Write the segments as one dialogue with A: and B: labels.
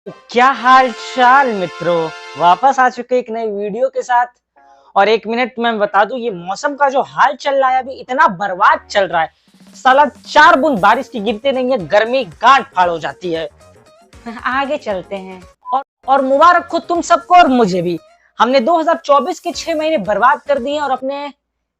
A: क्या हाल चाल मित्रों, वापस आ चुके एक नई वीडियो के साथ। और एक मिनट में बता दूं, ये मौसम का जो हाल चल रहा है अभी इतना बर्बाद चल रहा है। साला 4 बूंद बारिश की गिरते नहीं है, गर्मी गांठ फाड़ हो जाती है। आगे चलते हैं। और मुबारक हो तुम सबको और मुझे भी। हमने 2024 के 6 महीने बर्बाद कर दिए और अपने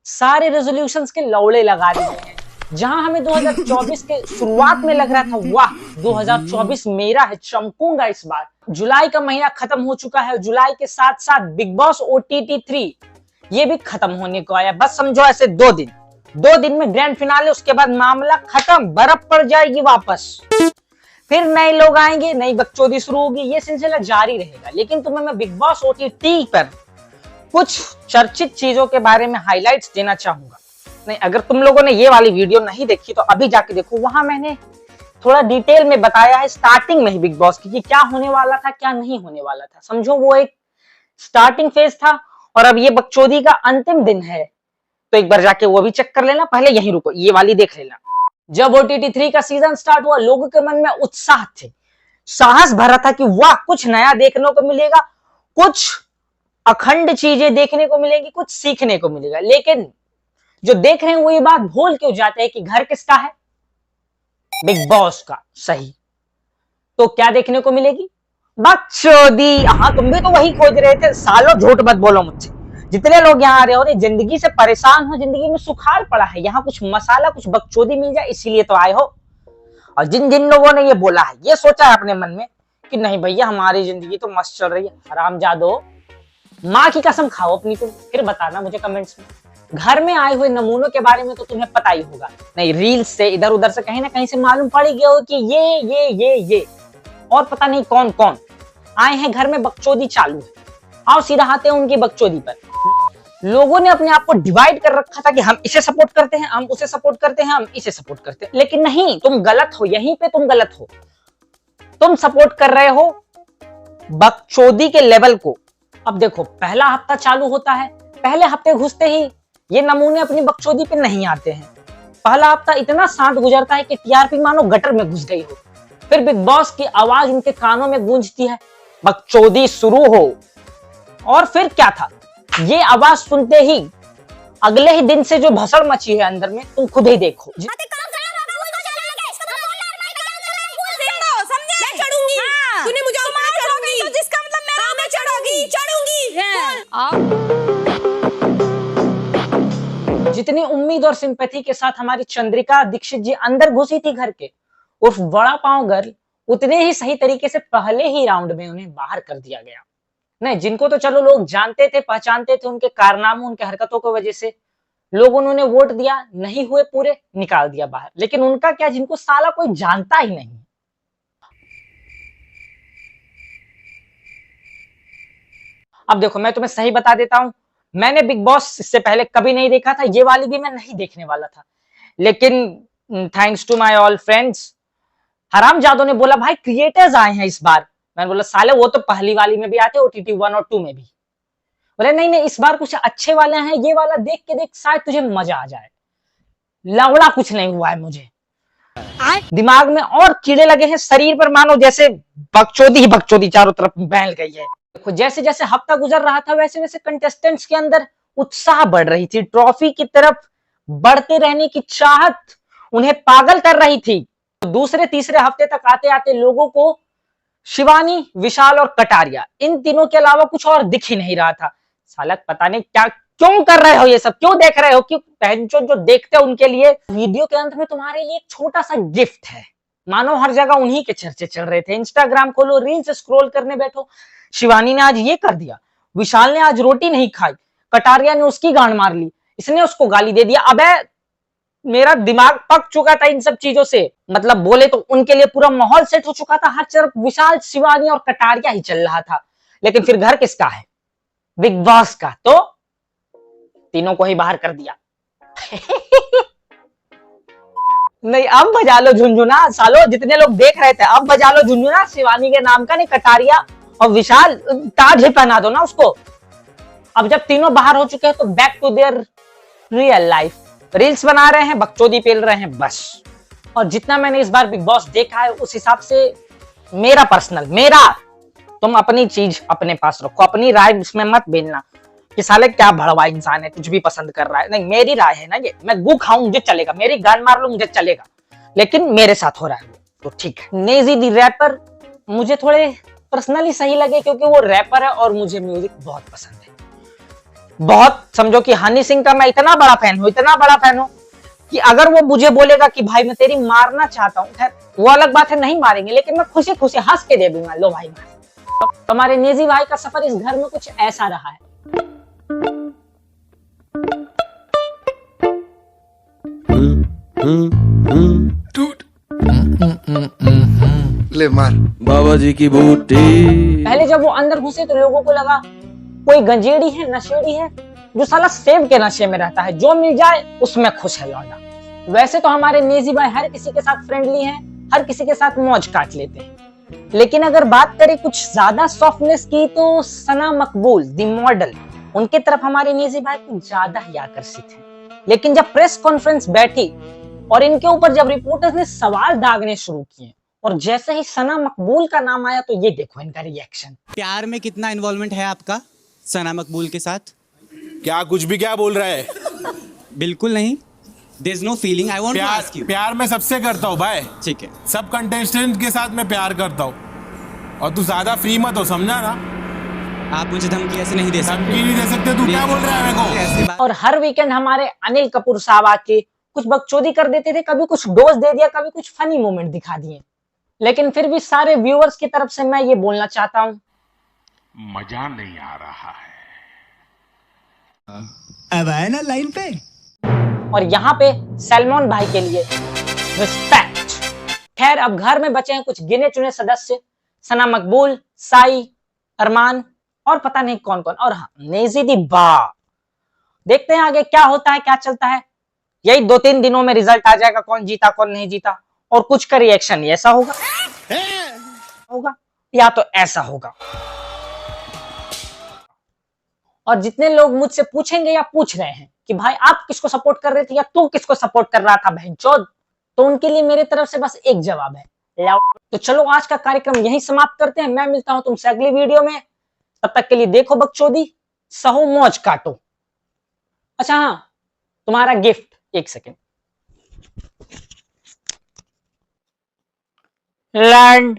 A: सारे रेजोल्यूशंस के लौड़े लगा दिए हैं। जहां हमें 2024 के शुरुआत में लग रहा था वाह 2024 मेरा है, चमकूंगा इस बार। जुलाई का महीना खत्म हो चुका है। जुलाई के साथ साथ बिग बॉस OTT 3 ये भी खत्म होने को आया। बस समझो ऐसे 2 दिन में ग्रैंड फिनाले, उसके बाद मामला खत्म, बर्फ पड़ जाएगी वापस। फिर नए लोग आएंगे, नई बकचोदी शुरू होगी, ये सिलसिला जारी रहेगा। लेकिन तुम्हें मैं बिग बॉस OTT पर कुछ चर्चित चीजों के बारे में हाइलाइट्स देना चाहूंगा। नहीं, अगर तुम लोगों ने ये वाली वीडियो नहीं देखी तो अभी जाके देखो, वहां मैंने थोड़ा डिटेल में बताया है स्टार्टिंग में ही बिग बॉस की कि क्या होने वाला था, क्या नहीं होने वाला था। समझो वो एक स्टार्टिंग फेज था और अब ये बकचोदी का अंतिम दिन है। तो एक बार जाके वो भी चेक कर लेना, पहले यहीं रुको, ये वाली देख लेना। जब OTT 3 का सीजन स्टार्ट हुआ, लोगों के मन में उत्साह थे, साहस भरा था कि वाह कुछ नया देखने को मिलेगा, कुछ अखंड चीजें देखने को मिलेंगी, कुछ सीखने को मिलेगा। लेकिन जो देख रहे हैं वो ये बात भूल क्यों जाते हैं कि घर किसका है? बिग बॉस का। सही। तो क्या देखने को मिलेगी? बकचोदी। हाँ, तुम भी तो वही खोज रहे थे। सालों झूठ मत बोलो मुझसे। जितने लोग यहाँ आ रहे हो, जिंदगी से परेशान हो, जिंदगी में सुखाड़ पड़ा है, यहाँ कुछ मसाला, कुछ बकचोदी मिल जाए इसीलिए तो आए हो। और जिन जिन लोगों ने ये बोला है, ये सोचा है अपने मन में कि नहीं भैया हमारी जिंदगी तो मस्त चल रही है, हरामजादो, माँ की कसम खाओ अपनी तुम, फिर बताना मुझे कमेंट्स में। घर में आए हुए नमूनों के बारे में तो तुम्हें पता ही होगा। नहीं, रील्स से इधर उधर से कहीं ना कहीं से मालूम पड़ गया हो कि ये और पता नहीं कौन कौन आए हैं घर में, बकचोदी चालू है। आओ सीधा आते हैं उनकी बकचोदी पर। लोगों ने अपने आप को डिवाइड कर रखा था कि हम इसे सपोर्ट करते हैं, हम उसे सपोर्ट करते हैं, हम इसे सपोर्ट करते हैं। लेकिन नहीं, तुम गलत हो, यहीं पे तुम गलत हो। तुम सपोर्ट कर रहे हो बकचोदी के लेवल को। अब देखो, पहला हफ्ता चालू होता है, पहले हफ्ते घुसते ही ये नमूने अपनी बकचोदी पे नहीं आते हैं। पहला हफ्ता इतना शांत गुजरता है कि TRP मानो गटर में घुस गई हो। फिर बिग बॉस की आवाज उनके कानों में गूंजती है, बकचोदी शुरू हो। और फिर क्या था, ये आवाज सुनते ही अगले ही दिन से जो भसड़ मची है अंदर में, तुम खुद ही देखो। जितनी उम्मीद और सिंपैथी के साथ हमारी चंद्रिका दीक्षित जी अंदर घुसी थी घर के, उर्फ बड़ा पांव गर्ल, उतने ही सही तरीके से पहले ही राउंड में उन्हें बाहर कर दिया गया। नहीं, जिनको तो चलो लोग जानते थे, पहचानते थे, उनके कारनामों, उनके हरकतों की वजह से लोग उन्होंने वोट दिया, नहीं हुए पूरे, निकाल दिया बाहर। लेकिन उनका क्या, जिनको साला कोई जानता ही नहीं। अब देखो, मैं तुम्हें सही बता देता हूं, मैंने बिग बॉस इससे पहले कभी नहीं देखा था, ये वाली भी मैं नहीं देखने वाला था। लेकिन thanks to my all friends, हरामजादों ने बोला भाई क्रिएटर्स आए हैं इस बार। मैंने बोला साले वो तो पहली वाली में भी आते, OTT 1 और 2 में भी। बोले नहीं नहीं, इस बार कुछ अच्छे वाले हैं, ये वाला देख के देख, शायद तुझे मजा आ जाए। लवड़ा कुछ नहीं हुआ है मुझे। दिमाग में और कीड़े लगे हैं, शरीर पर मानो जैसे बकचोदी ही बकचोदी चारों तरफ फैल गई है। देखो, जैसे जैसे हफ्ता गुजर रहा था, वैसे वैसे कंटेस्टेंट्स के अंदर उत्साह बढ़ रही थी, ट्रॉफी की तरफ बढ़ते रहने की चाहत उन्हें पागल कर रही थी। दूसरे तीसरे हफ्ते तक आते आते लोगों को शिवानी, विशाल और कटारिया, इन तीनों के अलावा कुछ और दिख ही नहीं रहा था। साला पता नहीं क्या, क्यों कर रहे हो ये सब, क्यों देख रहे हो? क्यों पहनचो जो देखते हो उनके लिए वीडियो के अंत में तुम्हारे लिए एक छोटा सा गिफ्ट है। मानो हर जगह उन्हीं के चर्चे चल रहे थे। इंस्टाग्राम खोलो, रील्स स्क्रॉल करने बैठो, शिवानी ने आज ये कर दिया, विशाल ने आज रोटी नहीं खाई, कटारिया ने उसकी गांड मार ली, इसने उसको गाली दे दिया। अबे मेरा दिमाग पक चुका था इन सब चीजों से। मतलब बोले तो उनके लिए पूरा माहौल सेट हो चुका था, हर तरफ विशाल, शिवानी और कटारिया ही चल रहा था। लेकिन फिर घर किसका है? बिग बॉस का। तो तीनों को ही बाहर कर दिया। नहीं, अब बजा लो झुनझुना सालो, जितने लोग देख रहे थे अब बजा लो झुनझुना, शिवानी के नाम का। नहीं, कटारिया और विशाल ताज ही पहना दो ना उसको। अब जब तीनों बाहर हो चुके हैं तो back to their real life, reels बना रहे हैं, बकचोदी पेल रहे हैं, बस। और जितना मैंने इस बार बिग बॉस देखा है उस हिसाब से मेरा पर्सनल, मेरा। तुम अपनी चीज अपने पास रखो, अपनी राय इसमें मत भेजना कि साले क्या भड़वा इंसान है, कुछ भी पसंद कर रहा है। नहीं, मेरी राय है ना ये, मैं गू खाऊं मुझे चलेगा, मेरी गांड मार लो मुझे चलेगा, लेकिन मेरे साथ हो रहा है तो ठीक है। नेजी दी रैपर मुझे थोड़े पर्सनली सही लगे क्योंकि वो रैपर है और मुझे म्यूजिक बहुत पसंद है। बहुत, समझो कि हनी सिंह का मैं इतना बड़ा फैन हूं, इतना बड़ा फैन हूं कि अगर वो मुझे बोलेगा कि भाई मैं तेरी मारना चाहता हूँ, खैर वो अलग बात है, नहीं मारेंगे, लेकिन मैं खुशी खुशी हंस के दे दूंगा, लो भाई मार। तो हमारे नेजी भाई का सफर इस घर में कुछ ऐसा रहा है।
B: ले मार
C: बाबा जी की बूटी।
A: पहले जब वो अंदर घुसे तो लोगों को लगा कोई गंजेड़ी है, नशेड़ी है, जो साला सेब के नशे में रहता है, जो मिल जाए उसमें खुश है लौंडा। वैसे तो हमारे नेजी भाई हर किसी के साथ फ्रेंडली हैं, हर किसी के साथ मौज काट लेते हैं, लेकिन अगर बात करें कुछ ज्यादा सॉफ्टनेस की तो सना मकबूल दी मॉडल, उनके तरफ हमारे नेजी भाई कुछ ज्यादा ही आकर्षित हैं। लेकिन जब प्रेस कॉन्फ्रेंस बैठी और इनके ऊपर जब रिपोर्टर्स ने सवाल दागने शुरू किए और जैसे ही सना मकबूल का नाम आया तो ये देखो इनका रिएक्शन।
D: प्यार में कितना इन्वॉल्वमेंट है आपका सना मकबूल के साथ?
E: क्या कुछ भी क्या बोल रहा है?
D: बिल्कुल नहीं। There's no feeling. I want to ask you.
E: प्यार मैं सबसे करता हूँ भाई,
D: ठीक है।
E: सब कंटेस्टेंट के साथ मैं प्यार करता हूँ, और तू ज्यादा फ्री मत हो, समझा ना?
D: आप मुझे धमकी ऐसे नहीं दे सकते।
E: धमकी नहीं दे सकते, तू क्या बोल रहा है मेरे
D: ऐसे
E: को?
A: और हर वीकेंड हमारे अनिल कपूर साहब आके कुछ बकचोदी कर देते थे, कभी कुछ डोज दे दिया, कभी कुछ फनी मोमेंट दिखा दिए, लेकिन फिर भी सारे व्यूअर्स की तरफ से मैं ये बोलना चाहता हूँ,
F: मजा नहीं आ रहा है।
D: अब आए ना लाइन पे।
A: और यहाँ पे सलमान भाई के लिए रिस्पेक्ट। खैर अब घर में बचे हैं कुछ गिने चुने सदस्य, सना मकबूल, साई, अरमान और पता नहीं कौन कौन, और हाँ नेजी दी बा। देखते हैं आगे क्या होता है, क्या चलता है। यही 2-3 दिनों में रिजल्ट आ जाएगा, कौन जीता कौन नहीं जीता, और कुछ का रिएक्शन ऐसा होगा होगा या तो ऐसा होगा। और जितने लोग मुझसे पूछेंगे या पूछ रहे हैं कि भाई आप किसको सपोर्ट कर रहे थे या तू किसको सपोर्ट कर रहा था बहनचोद, तो उनके लिए मेरी तरफ से बस एक जवाब है, तो चलो आज का कार्यक्रम यहीं समाप्त करते हैं। मैं मिलता हूं तुमसे अगली वीडियो में, तब तक के लिए देखो बकचोदी, सहो मौज काटो। अच्छा हाँ, तुम्हारा गिफ्ट, एक सेकेंड। लैंड